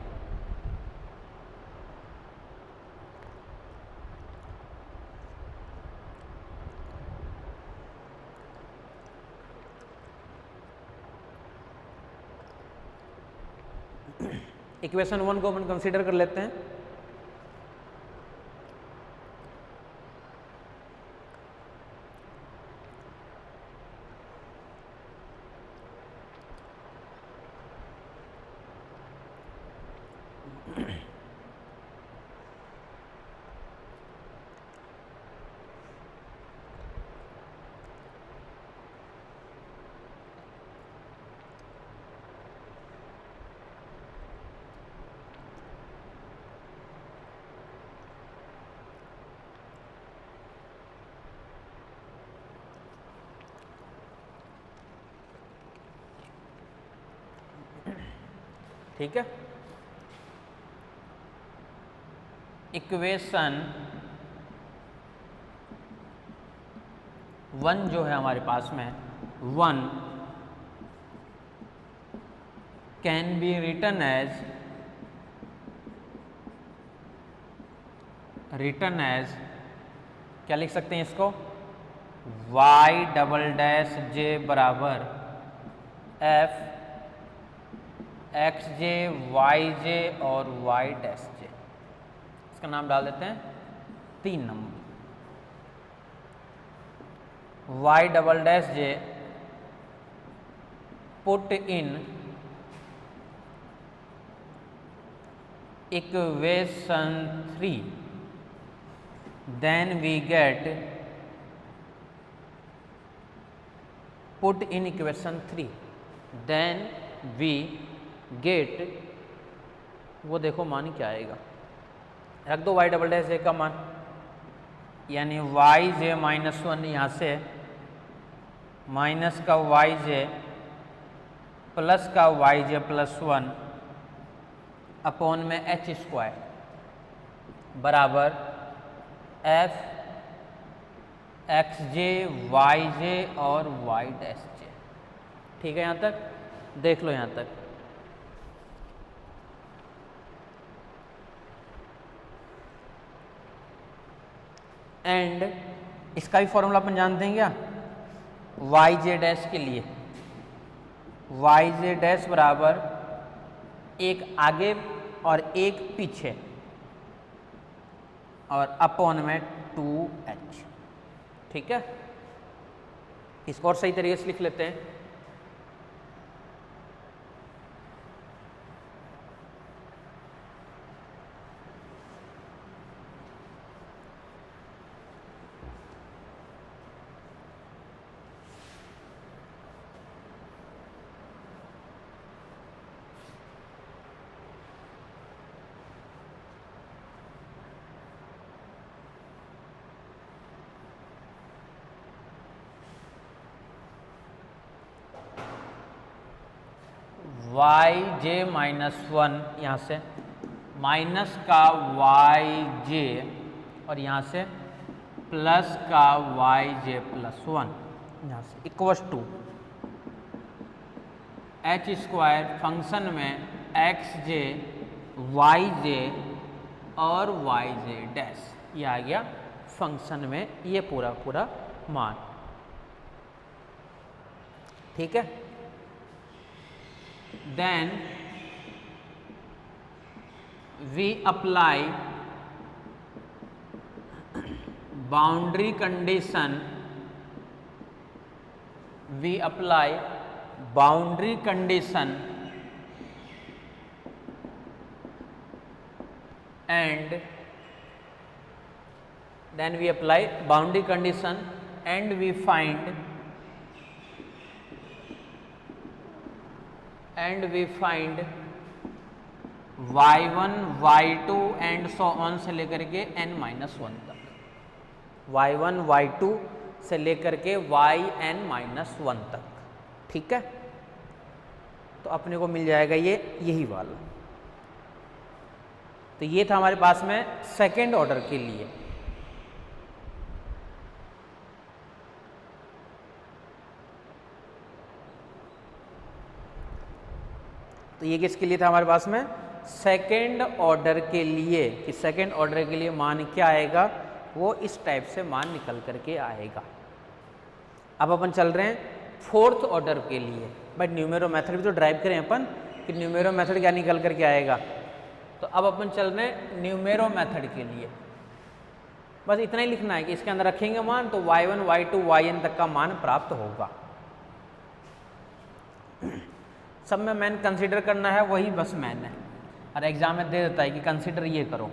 इक्वेशन 1 को अपन कंसीडर कर लेते हैं। ठीक है, इक्वेशन 1 जो है हमारे पास में 1 कैन बी रिटन एज क्या लिख सकते हैं इसको, y डबल डैश जे बराबर f x j Y j और y डैश जे। इसका नाम डाल देते हैं 3 number, y double dash J put in equation 3 then we get put in equation 3 then we get, वो देखो मान क्या आएगा, रख दो y डबल डैश जे का मान, यानी वाई जे माइनस 1 यहाँ से माइनस का वाई जे प्लस का वाई जे प्लस 1 अपॉन में एच स्क्वायर बराबर f x j Y j और वाई डैश जे। ठीक है, यहाँ तक देख लो, यहाँ तक एंड इसका भी फॉर्मूला अपन जानते हैं क्या, वाई जे डैश के लिए वाई जे डैश बराबर एक आगे और एक पीछे और अपॉन में 2h। ठीक है, इसको और सही तरीके से लिख लेते हैं, वाई जे माइनस 1 यहाँ से माइनस का वाई जे और यहाँ से प्लस का वाई जे प्लस 1 यहाँ से equals to h square function में एक्स जे वाई जे और वाई जे डैश, ये आ गया फंक्शन में ये पूरा पूरा मान। ठीक है, then we apply boundary condition and then we apply boundary condition and we find y1 y2 and so on से लेकर के n-1 तक, y1 y2 से लेकर के yn-1 तक। ठीक है, तो अपने को मिल जाएगा ये यही वाला। तो ये था हमारे पास में सेकेंड ऑर्डर के लिए। तो ये किसके लिए था हमारे पास में, सेकेंड ऑर्डर के लिए, कि सेकेंड ऑर्डर के लिए मान क्या आएगा, वो इस टाइप से मान निकल करके आएगा। अब अपन चल रहे हैं फोर्थ ऑर्डर के लिए। बट न्यूमेरो मेथड भी तो ड्राइव करें अपन कि न्यूमेरो मेथड क्या निकल करके आएगा। तो अब अपन चल रहे हैं न्यूमेरो मेथड के लिए। बस इतना ही लिखना है कि इसके अंदर रखेंगे मान तो y1 y2 yn तक का मान प्राप्त होगा। सब में मैन कंसीडर करना है, वही बस मैन है, और एग्जाम में दे देता है कि कंसीडर ये करो।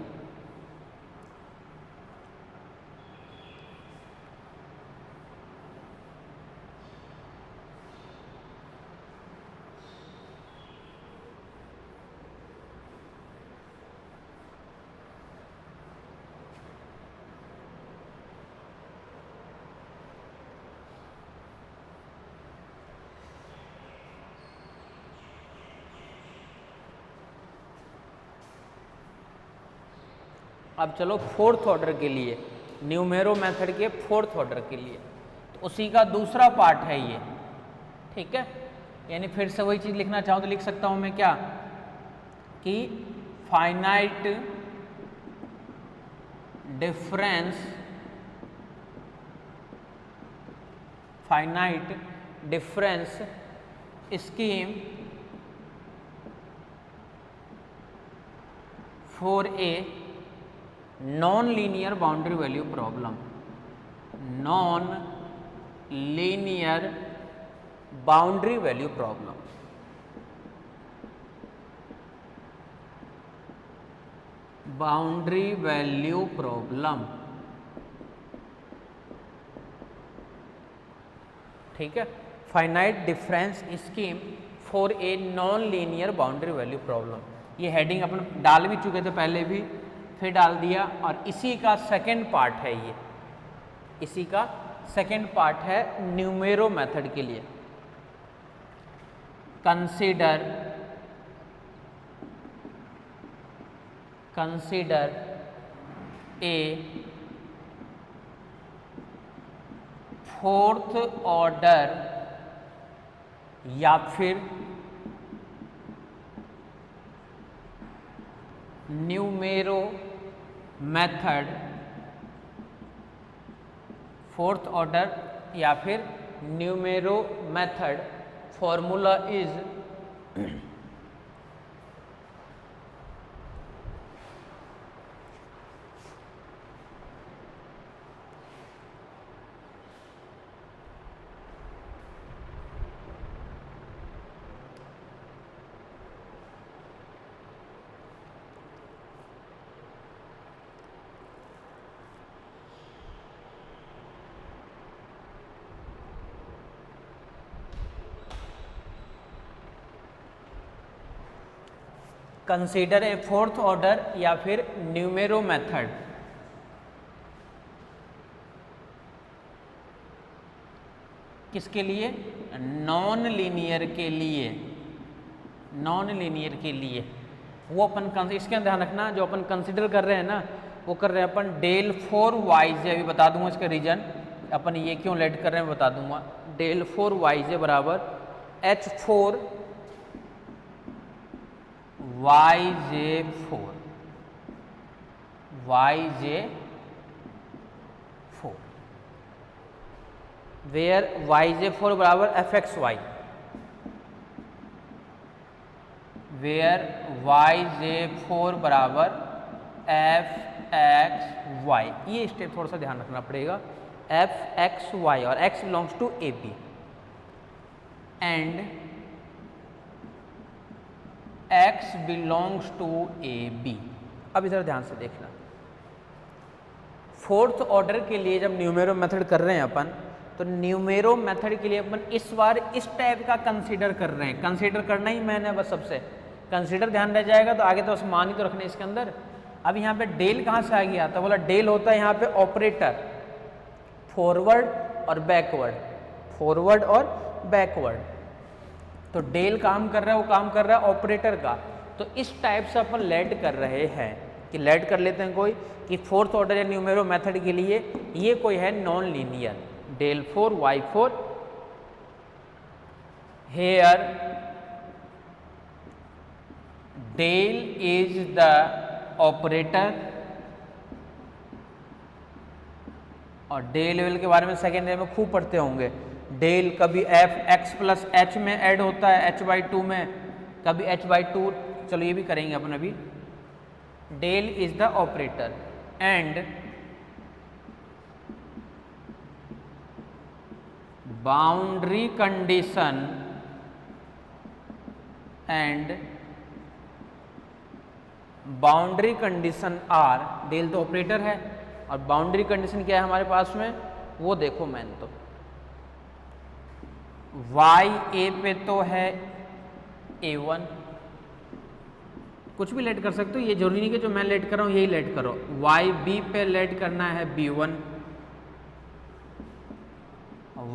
अब चलो फोर्थ ऑर्डर के लिए, न्यूमेरो मेथड के फोर्थ ऑर्डर के लिए, तो उसी का दूसरा पार्ट है ये। ठीक है, यानी फिर से वही चीज़ लिखना चाहूँ तो लिख सकता हूँ मैं क्या कि finite difference scheme for a non linear boundary value problem, non linear boundary value problem. Boundary value problem, ठीक है, finite difference scheme for a non linear boundary value problem. ये हेडिंग अपन डाल भी चुके थे पहले भी, फिर डाल दिया, और इसी का सेकंड पार्ट है ये, इसी का सेकंड पार्ट है न्यूमेरो मेथड के लिए। कंसीडर ए फोर्थ ऑर्डर या फिर न्यूमेरो मेथड, फोर्थ ऑर्डर या फिर numero method, formula is consider a fourth order या फिर न्यूमेरो मेथड। किसके लिए? नॉन लीनियर के लिए, नॉन लीनियर के लिए। वो अपन इसके ध्यान रखना, जो अपन कंसीडर कर रहे हैं ना, वो कर रहे हैं अपन डेल 4yj, अभी बता दूंगा इसका रीजन, अपन ये क्यों लेट कर रहे हैं बता दूंगा। डेल 4yj बराबर h4 yj4, वेयर yj4 बराबर fxy, वेयर yj4 बराबर fxy। ये स्टेप थोड़ा सा ध्यान रखना पड़ेगा, fxy, और x belongs to ab and x belongs to AB। अब इधर ध्यान से देखना, फोर्थ ऑर्डर के लिए जब न्यूमेरो मेथड कर रहे हैं अपन, तो न्यूमेरो मेथड के लिए अपन इस बार इस टाइप का कंसीडर कर रहे हैं। कंसीडर करना ही मैंने बस, सबसे कंसीडर ध्यान रह जाएगा तो आगे तो बस मान ही तो रखने इसके अंदर। अब यहाँ पे डेल कहाँ से आ गया? तो बोला डेल होता है यहाँ पे ऑपरेटर, फॉरवर्ड और बैकवर्ड, फॉरवर्ड और बैकवर्ड। तो डेल काम कर रहा है, वो काम कर रहा है ऑपरेटर का। तो इस टाइप से अपन लेट कर रहे हैं कि लेट कर लेते हैं कोई कि फोर्थ ऑर्डर या न्यूमेरो मेथड के लिए ये कोई है non linear, del 4 y4 here del is the operator. और डेल लेवल के बारे में सेकेंड ईयर में खूब पढ़ते होंगे। डेल कभी एफ एक्स प्लस एच में ऐड होता है h/2 में, कभी h/2, चलो ये भी करेंगे अपन अभी। Del is the operator and boundary condition are, del तो ऑपरेटर है और बाउंड्री कंडीशन क्या है हमारे पास में, वो देखो मैंने तो y a पे तो है a1, कुछ भी लेट कर सकते हो, ये जरूरी नहीं कि जो मैं लेट कर रहा हूँ यही लेट करो। y b पे लेट करना है b1,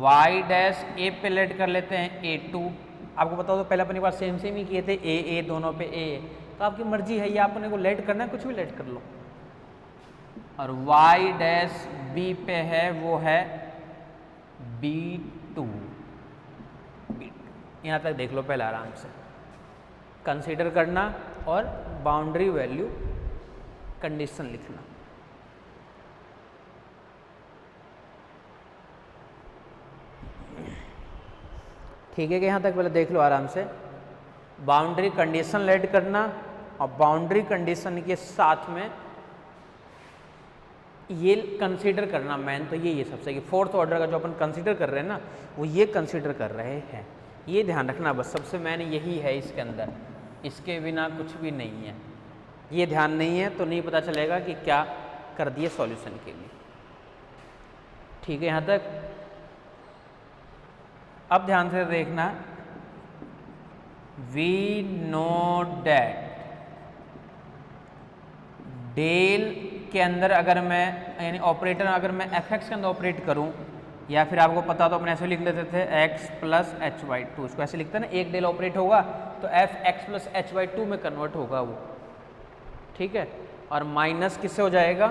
y डैश a पे लेट कर लेते हैं a2। आपको बता दो पहले अपनी बात सेम ही किए थे, a दोनों पे a, तो आपकी मर्जी है, ये आपने को लेट करना है, कुछ भी लेट कर लो। और y डैश b पे है वो है b2, बी। यहाँ तक देख लो पहले आराम से, कंसीडर करना और बाउंड्री वैल्यू कंडीशन लिखना। ठीक है कि यहाँ तक पहले देख लो आराम से, बाउंड्री कंडीशन लेट करना और बाउंड्री कंडीशन के साथ में ये कंसीडर करना। मैन तो ये सबसे कि फोर्थ ऑर्डर का जो अपन कंसीडर कर रहे हैं ना, वो ये कंसीडर कर रहे हैं, ये ध्यान रखना बस, सबसे मैन यही है इसके अंदर, इसके बिना कुछ भी नहीं है। ये ध्यान नहीं है तो नहीं पता चलेगा कि क्या कर दिए सॉल्यूशन के लिए। ठीक है यहाँ तक। अब ध्यान से देखना, वी नो डैट डेल के अंदर अगर मैं यानी ऑपरेटर अगर मैं एफ एक्स के अंदर ऑपरेट करूं, या फिर आपको पता तो अपने ऐसे लिख देते थे x plus H by two, इसको ऐसे लिखते हैं ना, एक डेल ऑपरेट होगा तो F x plus H by two में कन्वर्ट होगा वो। ठीक है, और माइनस किससे हो जाएगा,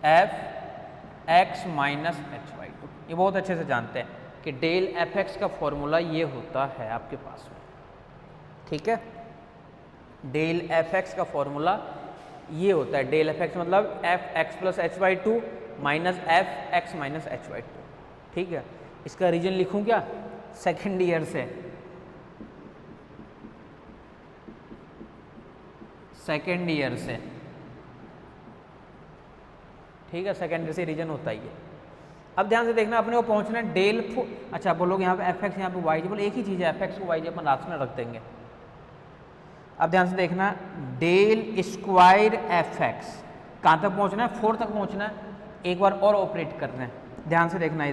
F x minus H by two. ये बहुत अच्छे से जानते हैं कि डेल एफ एक्स का फॉर्मूला ये होता है आपके पास में। ठीक है, डेल एफ एक्स का फॉर्मूला ये होता है, डेल एफ एक्स मतलब F x plus H by two minus F x minus H by two. ठीक है, इसका रीजन लिखूं क्या, सेकेंड ईयर से, सेकेंड ईयर से। ठीक है, सेकेंड ईयर से रीजन होता ही है। अब ध्यान से देखना, अपने को पहुंचना है डेल अच्छा बोलोगे यहाँ पे एफ एक्स, यहाँ पे वाई जी, बोलो एक ही चीज़ है, एफ एक्स को वाई जी अपन लास्ट में रख देंगे। अब ध्यान से देखना, डेल स्क्वायर एफ एक्स कहाँ तक पहुँचना है, 4 तक पहुँचना है। एक बार और ऑपरेट करना है, ध्यान से देखना,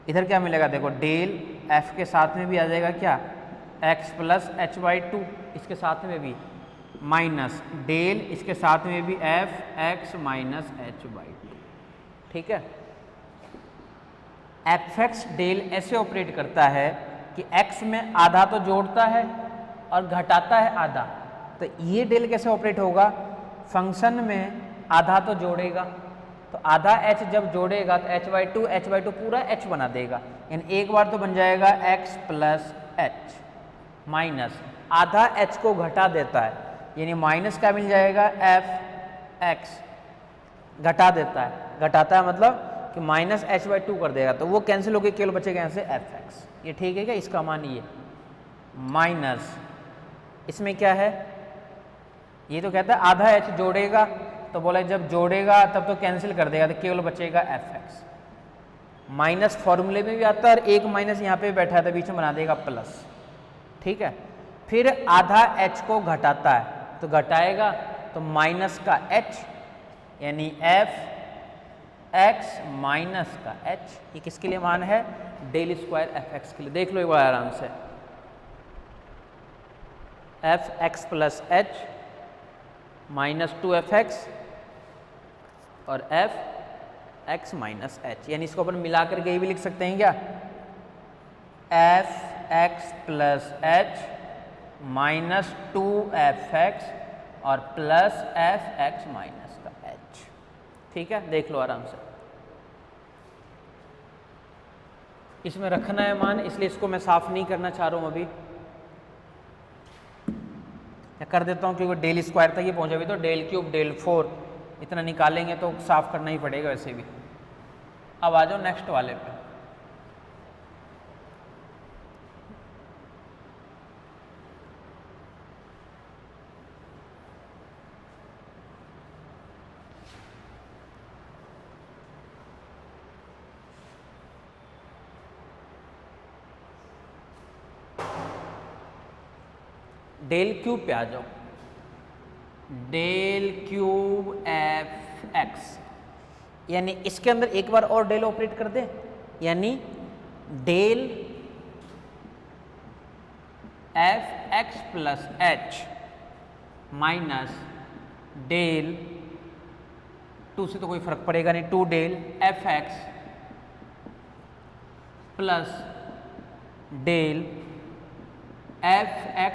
इधर क्या मिलेगा, देखो डेल एफ के साथ में भी आ जाएगा क्या, x plus H by two, इसके साथ में भी माइनस डेल, इसके साथ में भी F x minus H by two. ठीक है, एफ एक्स डेल ऐसे ऑपरेट करता है कि एक्स में आधा तो जोड़ता है और घटाता है आधा। तो ये डेल कैसे ऑपरेट होगा, फंक्शन में आधा तो जोड़ेगा, तो आधा एच जब जोड़ेगा तो एच बाई टू पूरा एच बना देगा, यानी एक बार तो बन जाएगा एक्स प्लस एच, माइनस आधा एच को घटा देता है, यानी माइनस क्या मिल जाएगा, एफ एक्स घटा देता है, घटाता है मतलब कि माइनस एच बाई टू कर देगा, तो वो कैंसिल होकर केवल बचेगा यहाँ से एफ एक्स। ये ठीक है क्या, इसका मान ये माइनस, इसमें क्या है, ये तो कहता है आधा एच जोड़ेगा, तो बोला जब जोड़ेगा तब तो कैंसिल कर देगा, तो केवल बचेगा एफ एक्स। माइनस फॉर्मूले में भी आता है और एक माइनस यहाँ पे बैठा है तो बीच में बना देगा प्लस। ठीक है, फिर आधा एच को घटाता है, तो घटाएगा तो माइनस का एच यानी एफ एक्स माइनस का एच। ये किसके लिए मान है, डेल स्क्वायर एफ एक्स के लिए। देख लो एक बार आराम से, F x plus h minus two F x और एफ एक्स माइनस एच, यानी इसको अपन मिला करके ये भी लिख सकते हैं क्या, F x plus h minus two F x और प्लस एफ एक्स माइनस का एच। ठीक है, देख लो आराम से, इसमें रखना है मान, इसलिए इसको मैं साफ नहीं करना चाह रहा हूं अभी, या कर देता हूं क्योंकि डेल स्क्वायर तक ये पहुंचा भी, तो डेल क्यूब डेल 4 इतना निकालेंगे तो साफ करना ही पड़ेगा वैसे भी। अब आ जाओ नेक्स्ट वाले पे, डेल क्यूब पे आ जाओ, डेल क्यूब एफ एक्स, यानी इसके अंदर एक बार और डेल ऑपरेट कर दे, यानी del f x plus h minus del, two से तो कोई फर्क पड़ेगा नहीं, two del f x plus del f x